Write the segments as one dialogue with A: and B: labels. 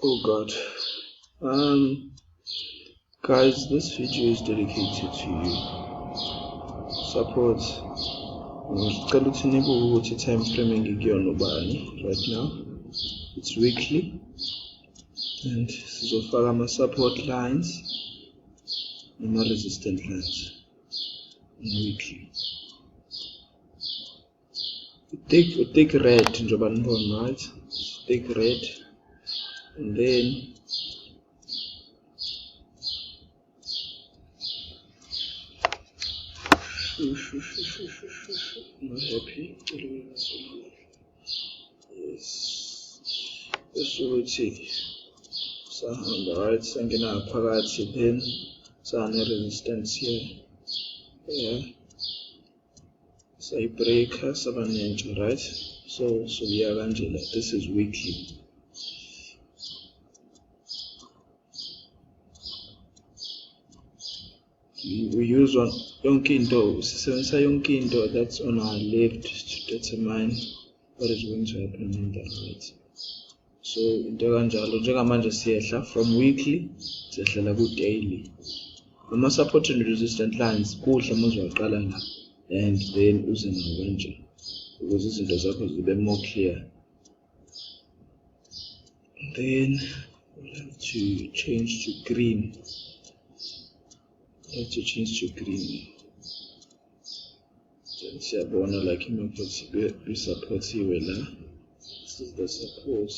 A: Oh god. Guys, this video is dedicated to you. Support. Ngicela ukuthi nibuke ukuthi time frame engikuyona ubani right now. It's weekly. And sizofaka ama-support lines nama-resistant lines weekly. Take red njengoba nibona, right? Take red, and then not happy. Yes. That's what sahamba, right? Sangena phakathi, then sane resistance here. Yeah. Say breaker sabanenja, right? So we are Angela. This is weekly. We use on yonke into, sisebenzisa yonke into that's on our left to determine what is going to happen in that right. So into kanjalo njengamanje siyehla from weekly siyehlela ku daily. Ama support and resistance lines kuhle muzwaqala la and then uze nawo kanje ukuze izinto zakho zibe more clear. Then we'll have to change to green. Let's change to green. Then siyabona like imarket be supportiwe la. This is the support.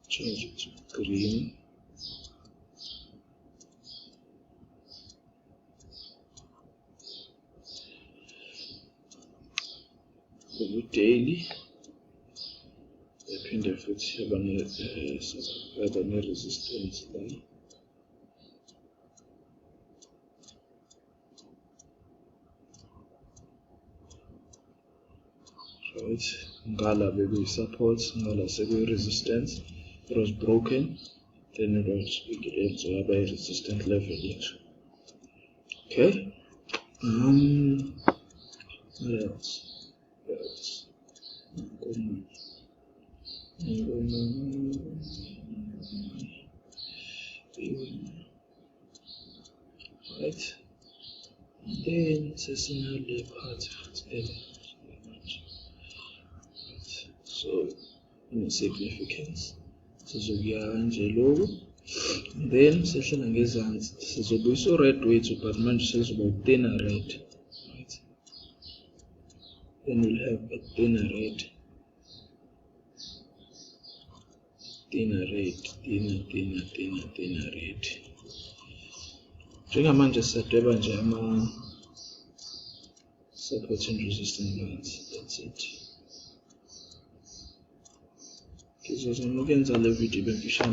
A: Change it to green. Daily. Yaphinde futhi yaba ne resistance la. Right, ngala bekuyi support, ngala sekuyi resistance. It was broken, then it was by resistant level yethu. Okay. What else? Right. Then sesinale part so significance sizokuya kanje lokho, then sehlela ngezansi sizobuyisa red wethu but manje sizoba thinner red, right? Then we'll have a thinner red, thinner red. Njengamanje siyadweba nje ama support and resistance lines. That's it. So I'm looking at the video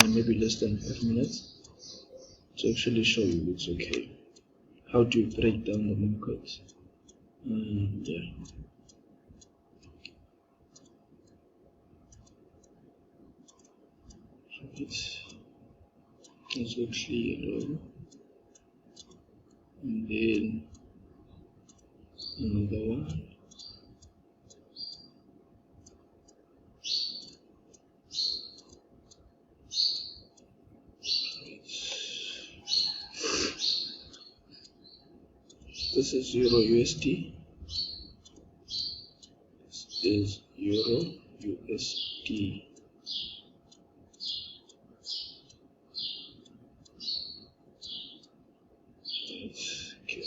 A: maybe less than 5 minutes to actually show you it's okay. How do you break down the market? Yeah. It's actually yellow. And then another one. This is EURUSD. This is EURUSD. Okay.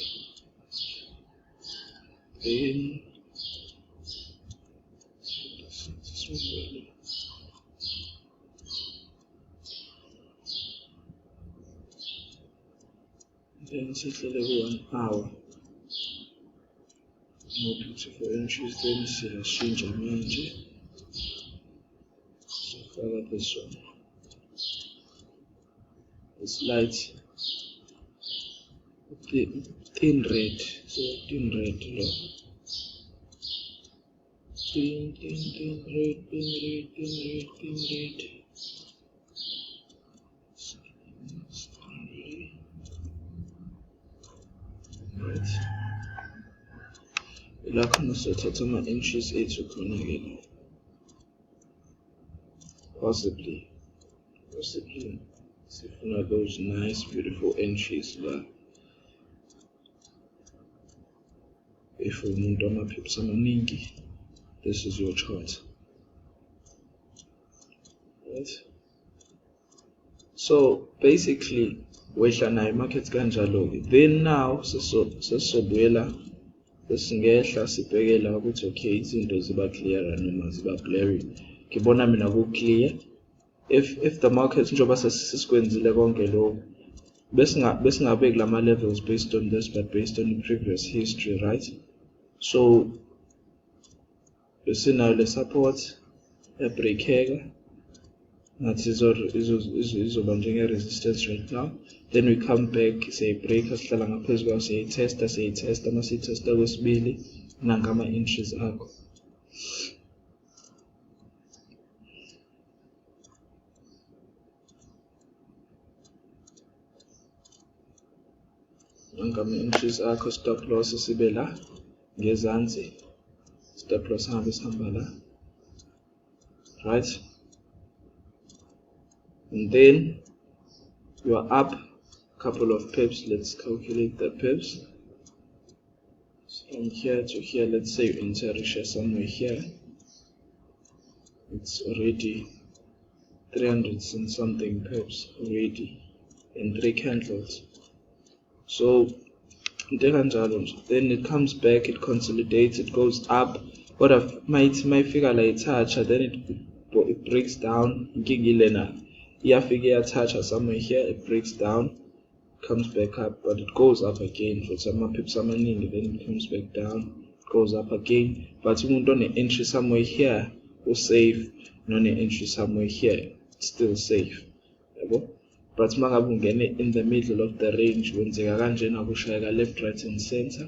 A: Then settle level 1 hour. More beautiful entries, then change manje. So far this one. It's light. Thin red. So thin red. Thin red. Right. La khona sothatha ama entries ethu khona ke la. possibly sifuna those nice beautiful entries la if umuntu amapips amaningi, this is your chart, right? So basically wehla nayo market kanjalo, then now sesobuyela sesingehla sibhekela ukuthi okay izinto ziba clear noma ziba blurry. Ngibona mina ku clear if the market njengoba sesikwenzile konke lokho besingabeki lama levels based on this but based on the previous history, right? So besinayo le support ebreakeka ngathi izoba njenge resistance right now, then we come back siyibreak sihlala ngaphezulu kwayo siyitesta masiyitesta kwesibili nangama entries akho. Nangama entries akho, stop loss sibe la ngezansi, stop loss hambe sihamba la, right? And then you are up a couple of pips. Let's calculate the pips. From here to here, let's say you enter a share somewhere here. It's already 300 and something pips already in 3 candles. So then it comes back, it consolidates, it goes up. What if my figure like touch, then it breaks down. Figure touch somewhere here, it breaks down, comes back up, but it goes up again. For some pips, then it comes back down, goes up again. But you don't an entry somewhere here, or safe, not an entry somewhere here, it's still safe. But in the middle of the range, when they are left, right, and center,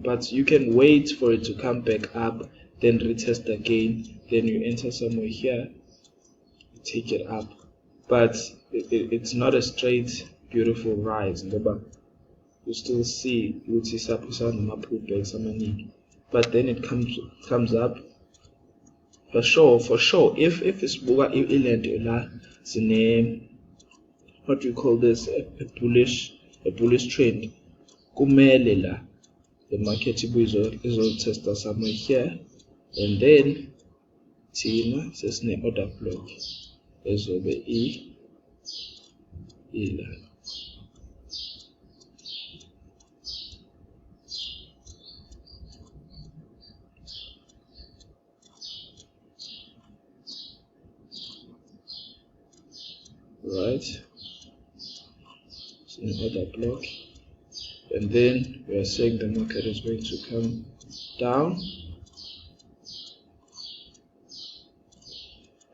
A: but you can wait for it to come back up, then retest again, then you enter somewhere here, take it up. But it's not a straight, beautiful rise. You still see but then it comes up. For sure, if it's what do you call this, a bullish trend, the market is test somewhere here, and then Tina says ne order block is over E la. Right, so another block, and then we are saying the market is going to come down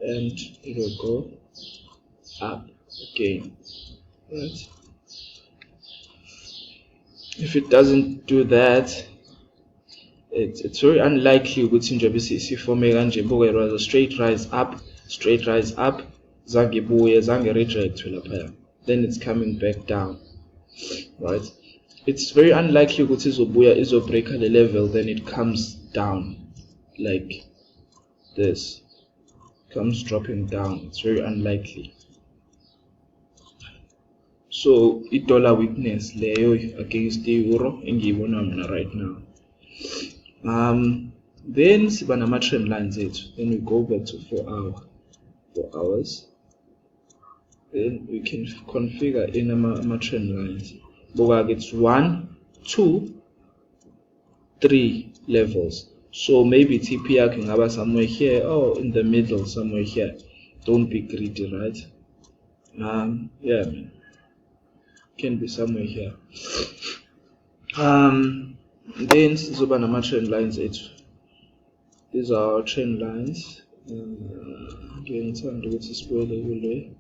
A: and it will go up again, right? If it doesn't do that, it's very unlikely ukuthi nje bese forme kanje buke rather straight rise up, zange buye, zange reject laphaya, then it's coming back down, right? It's very unlikely ukuthi izobuya izobreak the level, then it comes down like this, comes dropping down. It's very unlikely. So dollar weakness leyo against the euro engiyibona mina right now. Then siba nama trend lines ethu, then we go back to 4 hours. Then we can configure in ama trend lines. But it's 1, 2, 3 levels. So maybe TPR can have somewhere here or in the middle somewhere here. Don't be greedy, right? Yeah, man. Can be somewhere here. Then zoba nama trend lines ethu. These are our trend lines. Ngiyithanda ukuthi sibuyele kule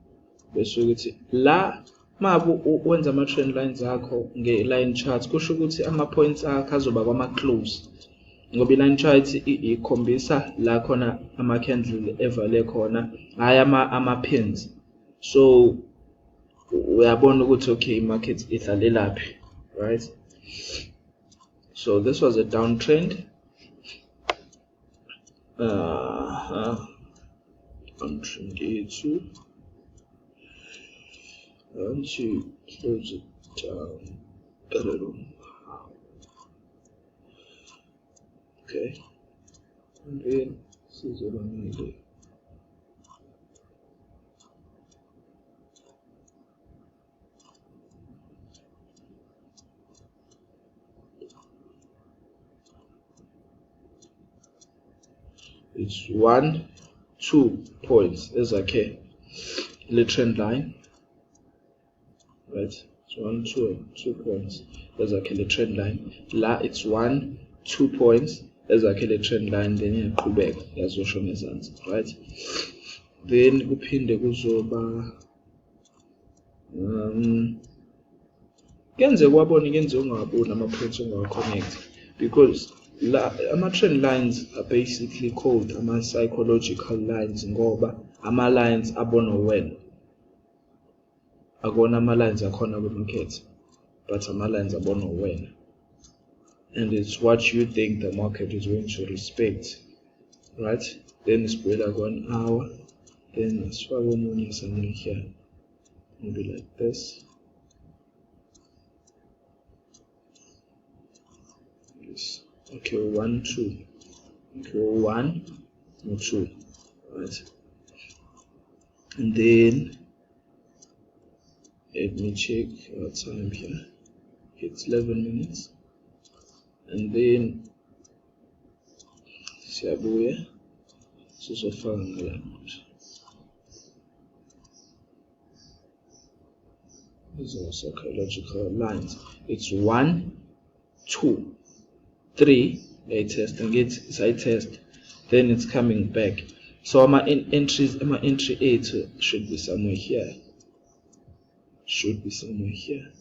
A: bese ukuthi la mabu wenza ama trend lines akho nge line chart kusho ukuthi ama points akho azoba kwama close, ngoba line chart ikhombisa la khona ama candle evale khona, hayi ama pins. So uyabona ukuthi okay market ihlale laphi, right? So this was a downtrend. 128 and to close it down a little. Okay, and then this is what I need. It's 1, 2 points. There's okay. The trend line, right? It's 1, 2 points. There's okay. The trend line. La, it's 1, 2 points. There's okay. The trend line. Then you pull back. That's what shown as answer, right? Then kuphinde kuzoba kenze kwabona kenze ungaboni ama points ungawaconnect, because ama-trend lines are basically called ama-psychological lines ngoba ama-lines abona wena, akona ama-lines akhona kwi-market, but ama-lines abona wena, and it's what you think the market is going to respect, right? Then sibuyela ku-1 hour, then sifake omunye somewhere here, maybe like this. Okay, 1, 2. Okay, 1 and 2, right? And then let me check our time here. It's 11 minutes. And then siyabuya sizofaka ngalamut. These are psychological lines. It's 1, 2, 3, I test and get side test, then it's coming back. So my entry 8 should be somewhere here. Should be somewhere here.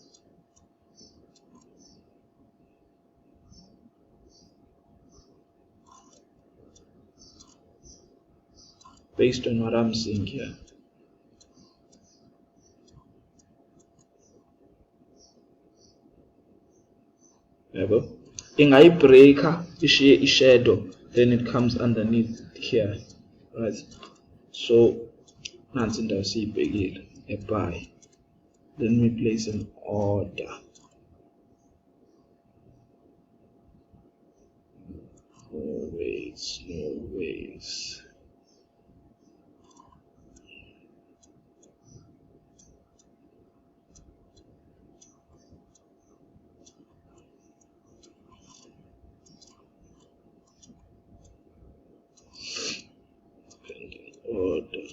A: Based on what I'm seeing here. Yabo. Ingayi breaker, ishiye shadow, then it comes underneath here, right? So nansi indawo siyibhekile, a buy. Then we place an order. No ways. Order.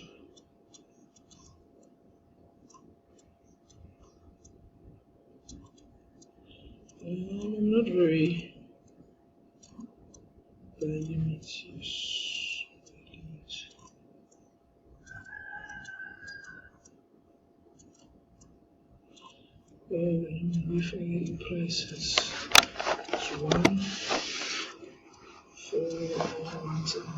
A: I'm not very limits. We forget the prices. It's 1, 4, 1, 7.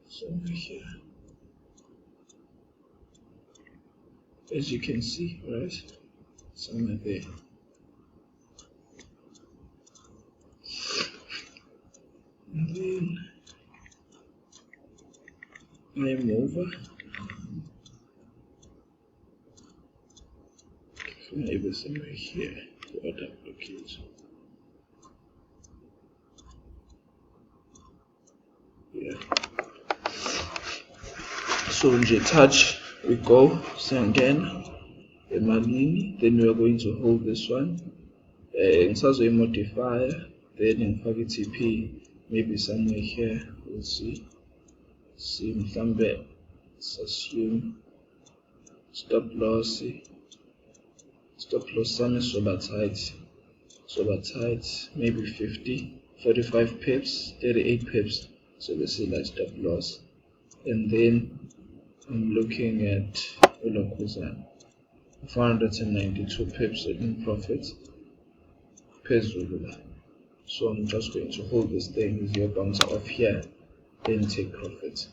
A: Somewhere here, as you can see, right? Somewhere there. And then I am over. Maybe somewhere here. What that location? Yeah. So in the touch we go again emalini, then we are going to hold this one. Ngisazo modifier, then in TP maybe somewhere here. We'll see. Mhlambe, let's assume stop loss sami soba tight, maybe 50, 45 pips, 38 pips. So this is like stop loss, and then I'm looking at 492 pips in profit. So I'm just going to hold this thing with your bounce off here, then take profit.